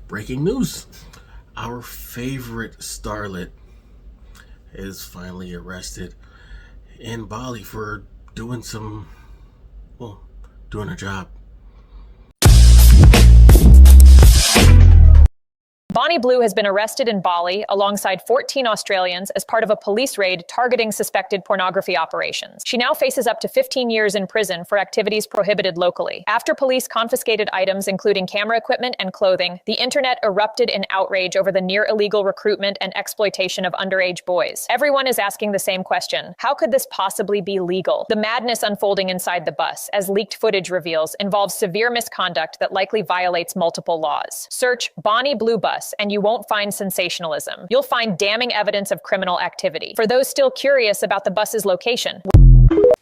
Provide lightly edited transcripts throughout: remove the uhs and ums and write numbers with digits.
Breaking news. Our favorite starlet is finally arrested in Bali for doing doing her job. Bonnie Blue has been arrested in Bali alongside 14 Australians as part of a police raid targeting suspected pornography operations. She now faces up to 15 years in prison for activities prohibited locally. After police confiscated items including camera equipment and clothing, the internet erupted in outrage over the near illegal recruitment and exploitation of underage boys. Everyone is asking the same question: how could this possibly be legal? The madness unfolding inside the bus, as leaked footage reveals, involves severe misconduct that likely violates multiple laws. Search Bonnie Blue Bus and you won't find sensationalism. You'll find damning evidence of criminal activity. For those still curious about the bus's location,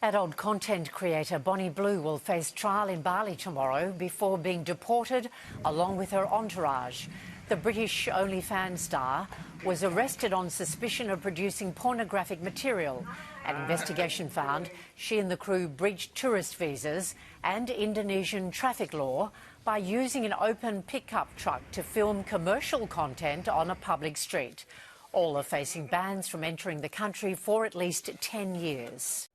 adult content creator Bonnie Blue will face trial in Bali tomorrow before being deported along with her entourage. The British OnlyFans star was arrested on suspicion of producing pornographic material. An investigation found she and the crew breached tourist visas and Indonesian traffic law by using an open pickup truck to film commercial content on a public street. All are facing bans from entering the country for at least 10 years.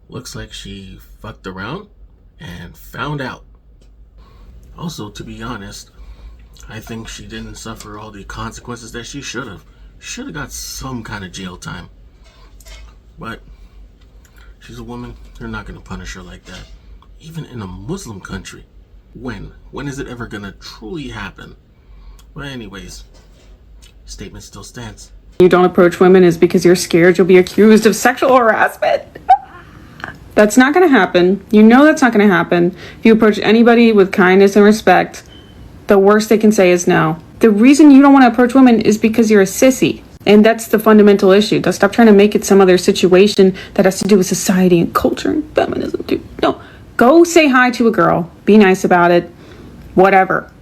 Looks like she fucked around and found out. Also, to be honest, I think she didn't suffer all the consequences that she should have. Should have got some kind of jail time. But she's a woman. They're not going to punish her like that. Even in a Muslim country. When? When is it ever going to truly happen? But anyways, statement still stands. You don't approach women is because you're scared you'll be accused of sexual harassment. That's not going to happen. You know that's not going to happen. If you approach anybody with kindness and respect, the worst they can say is no. The reason you don't want to approach women is because you're a sissy. And that's the fundamental issue. Stop trying to make it some other situation that has to do with society and culture and feminism, dude. No. Go say hi to a girl. Be nice about it. Whatever.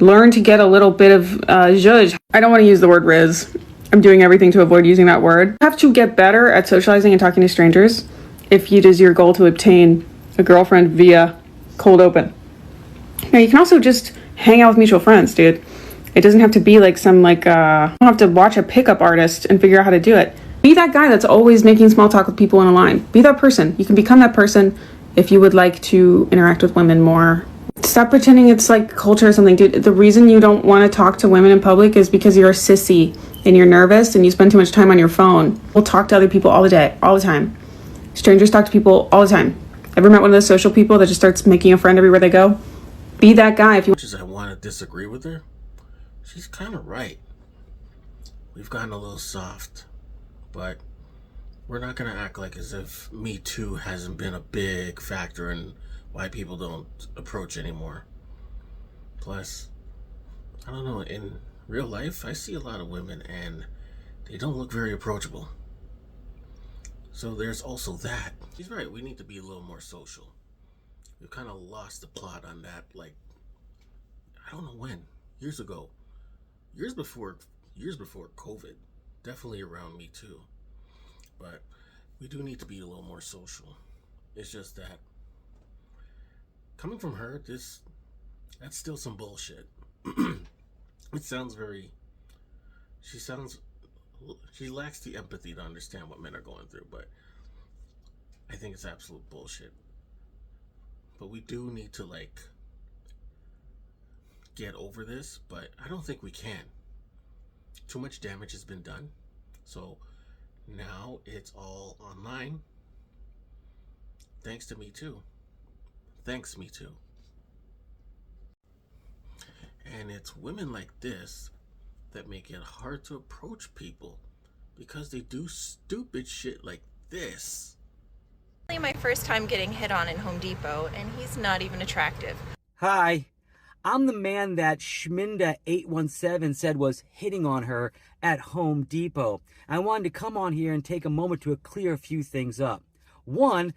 Learn to get a little bit of zhuzh. I don't want to use the word riz. I'm doing everything to avoid using that word. You have to get better at socializing and talking to strangers if it is your goal to obtain a girlfriend via cold open. Now, you can also just hang out with mutual friends, dude. It doesn't have to be like you don't have to watch a pickup artist and figure out how to do it. Be that guy that's always making small talk with people in a line. Be that person. You can become that person if you would like to interact with women more. Stop pretending it's like culture or something, dude. The reason you don't want to talk to women in public is because you're a sissy and you're nervous and you spend too much time on your phone. We'll talk to other people all the day, all the time. Strangers talk to people all the time. Ever met one of those social people that just starts making a friend everywhere they go? Be that guy if you... As much as I want to disagree with her, she's kind of right. We've gotten a little soft, but we're not going to act like as if Me Too hasn't been a big factor in why people don't approach anymore. Plus, I don't know, in real life, I see a lot of women and they don't look very approachable. So there's also that. She's right, we need to be a little more social. We've kind of lost the plot on that, like, I don't know when, years ago. Years before COVID, definitely around Me Too. But we do need to be a little more social. It's just that coming from her, that's still some bullshit. She lacks the empathy to understand what men are going through, but I think it's absolute bullshit. But we do need to get over this, but I don't think we can. Too much damage has been done. So now it's all online. Thanks to Me Too. Thanks, Me Too. And it's women like this that make it hard to approach people because they do stupid shit like this. My first time getting hit on in Home Depot, and he's not even attractive. Hi, I'm the man that Schminda817 said was hitting on her at Home Depot. I wanted to come on here and take a moment to clear a few things up. One,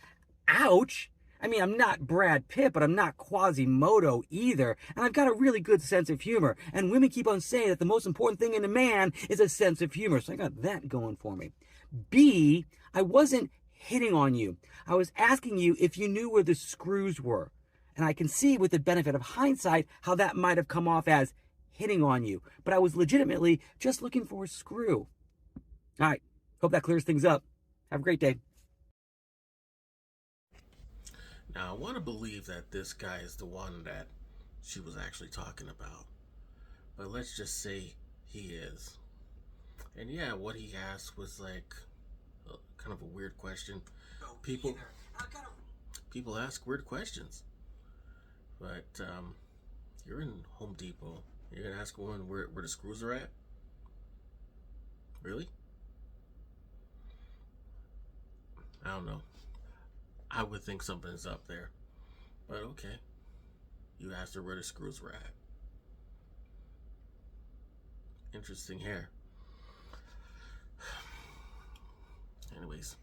ouch! I mean, I'm not Brad Pitt, but I'm not Quasimodo either. And I've got a really good sense of humor. And women keep on saying that the most important thing in a man is a sense of humor. So I got that going for me. B, I wasn't hitting on you. I was asking you if you knew where the screws were. And I can see with the benefit of hindsight how that might have come off as hitting on you. But I was legitimately just looking for a screw. All right. Hope that clears things up. Have a great day. Now, I want to believe that this guy is the one that she was actually talking about. But let's just say he is. And yeah, what he asked was like kind of a weird question. People ask weird questions. But you're in Home Depot. You're going to ask a woman where the screws are at? Really? I don't know. I would think something's up there. But okay. You asked her where the screws were at. Interesting hair. Anyways,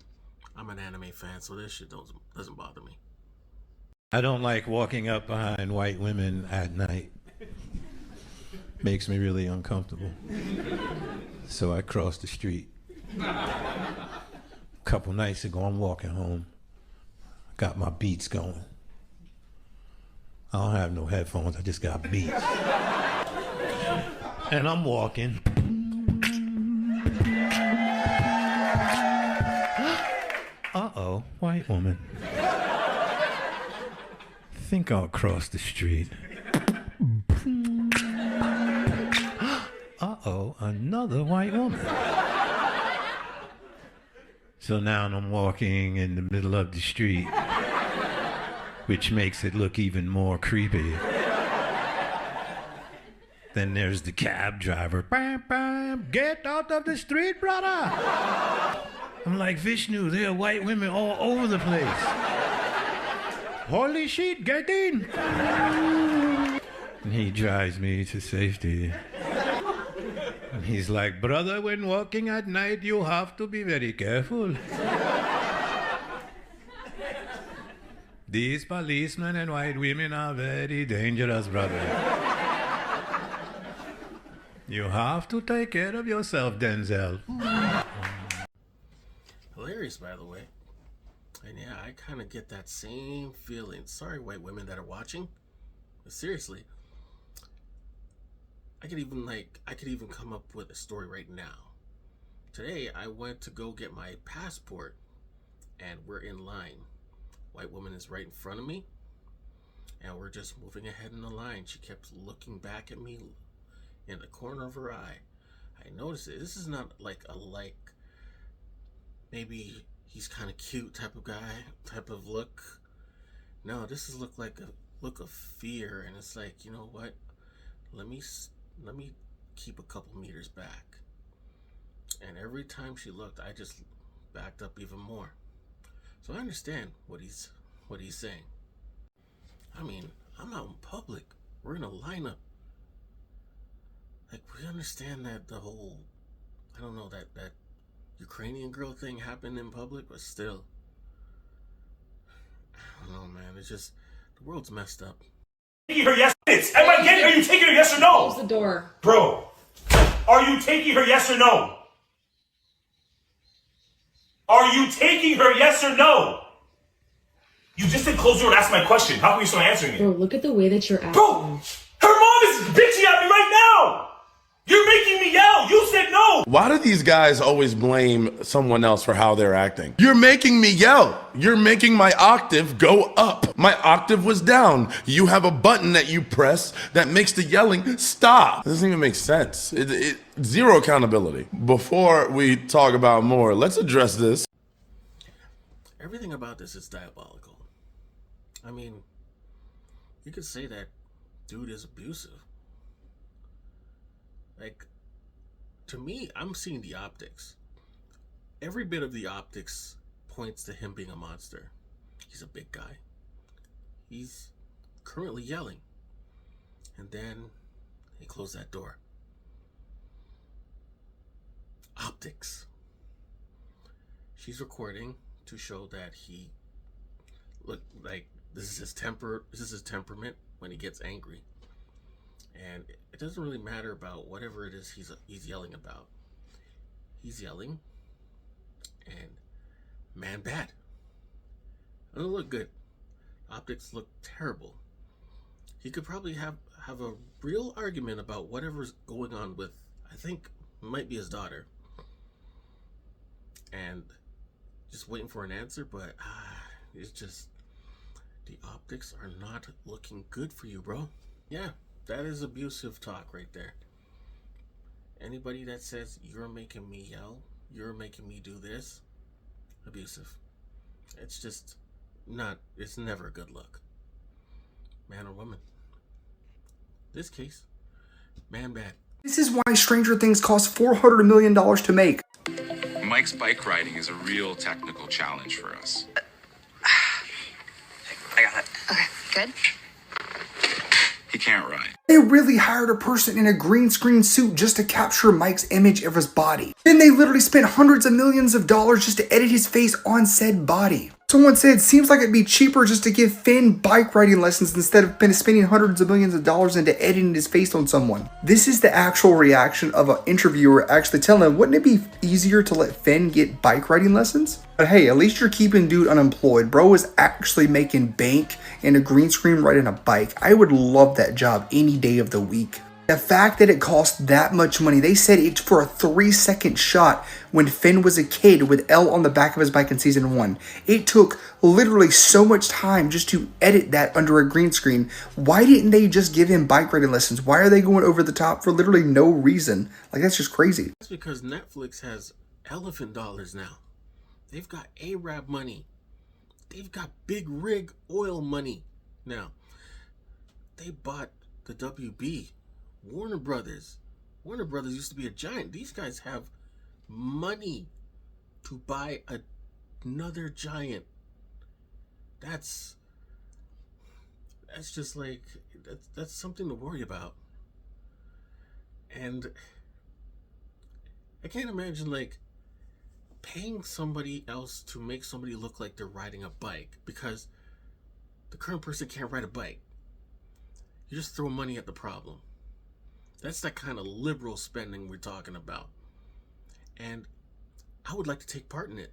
I'm an anime fan, so this shit doesn't bother me. I don't like walking up behind white women at night. Makes me really uncomfortable. So I cross the street. A couple nights ago, I'm walking home. Got my beats going. I don't have no headphones, I just got beats. And I'm walking. Uh-oh, white woman. Think I'll cross the street. Uh-oh, another white woman. So now I'm walking in the middle of the street, which makes it look even more creepy. Then there's the cab driver. Bam, bam, get out of the street, brother. I'm like, Vishnu, there are white women all over the place. Holy shit, get in. And he drives me to safety. And he's like, brother, when walking at night, you have to be very careful. These policemen and white women are very dangerous, brother. You have to take care of yourself, Denzel. Hilarious, by the way. And yeah, I kind of get that same feeling. Sorry, white women that are watching. But seriously, I could even come up with a story right now. Today, I went to go get my passport, and we're in line. White woman is right in front of me, and we're just moving ahead in the line. She kept looking back at me in the corner of her eye. I noticed it. This is not like maybe he's kind of cute type of guy, type of look. No, this is look like a look of fear, and it's like, you know what? Let me keep a couple meters back. And every time she looked, I just backed up even more. So I understand what he's saying. I mean, I'm out in public. We're in a lineup. Like, we understand that the whole, I don't know, that Ukrainian girl thing happened in public, but still, I don't know, man. It's just, the world's messed up. Taking her, yes, are you taking her, yes or no? Close the door. Bro, are you taking her, yes or no? Are you taking her, yes or no? You just did close the door and ask my question. How come you're still answering it? Bro, look at the way that you're acting. Bro, her mom is bitching at me right now. You're making me yell. You said no. Why do these guys always blame someone else for how they're acting? You're making me yell. You're making my octave go up. My octave was down. You have a button that you press that makes the yelling stop. It doesn't even make sense. Zero accountability. Before we talk about more, let's address this. Everything about this is diabolical. I mean, you could say that dude is abusive. Like, to me, I'm seeing the optics. Every bit of the optics points to him being a monster. He's a big guy. He's currently yelling. And then he closed that door. Optics. She's recording to show that he look like this is his temperament when he gets angry. And it doesn't really matter about whatever it is he's yelling about. He's yelling, and man, bad. It doesn't look good. Optics look terrible. he could probably have a real argument about whatever's going on with, I think, might be his daughter. And just waiting for an answer, but it's just, the optics are not looking good for you, bro. Yeah, that is abusive talk right there. Anybody that says, you're making me yell, you're making me do this, abusive. It's just not, it's never a good look. Man or woman. This case, man bad. This is why Stranger Things cost $400 million to make. Mike's bike riding is a real technical challenge for us. I got it. Okay, good. He can't ride. They really hired a person in a green screen suit just to capture Mike's image of his body. Then they literally spent hundreds of millions of dollars just to edit his face on said body. Someone said, seems like it'd be cheaper just to give Finn bike riding lessons instead of spending hundreds of millions of dollars into editing his face on someone. This is the actual reaction of an interviewer actually telling him, wouldn't it be easier to let Finn get bike riding lessons? But hey, at least you're keeping dude unemployed. Bro is actually making bank in a green screen riding a bike. I would love that job any day of the week. The fact that it cost that much money, they said it's for a 3-second shot when Finn was a kid with Elle on the back of his bike in season 1. It took literally so much time just to edit that under a green screen. Why didn't they just give him bike riding lessons? Why are they going over the top for literally no reason? Like, that's just crazy. That's because Netflix has elephant dollars now. They've got Arab money. They've got big rig oil money now. They bought the WB. Warner Brothers used to be a giant. These guys have money to buy another giant. That's just like, that's something to worry about. And I can't imagine like paying somebody else to make somebody look like they're riding a bike because the current person can't ride a bike. You just throw money at the problem. That's that kind of liberal spending we're talking about. And I would like to take part in it.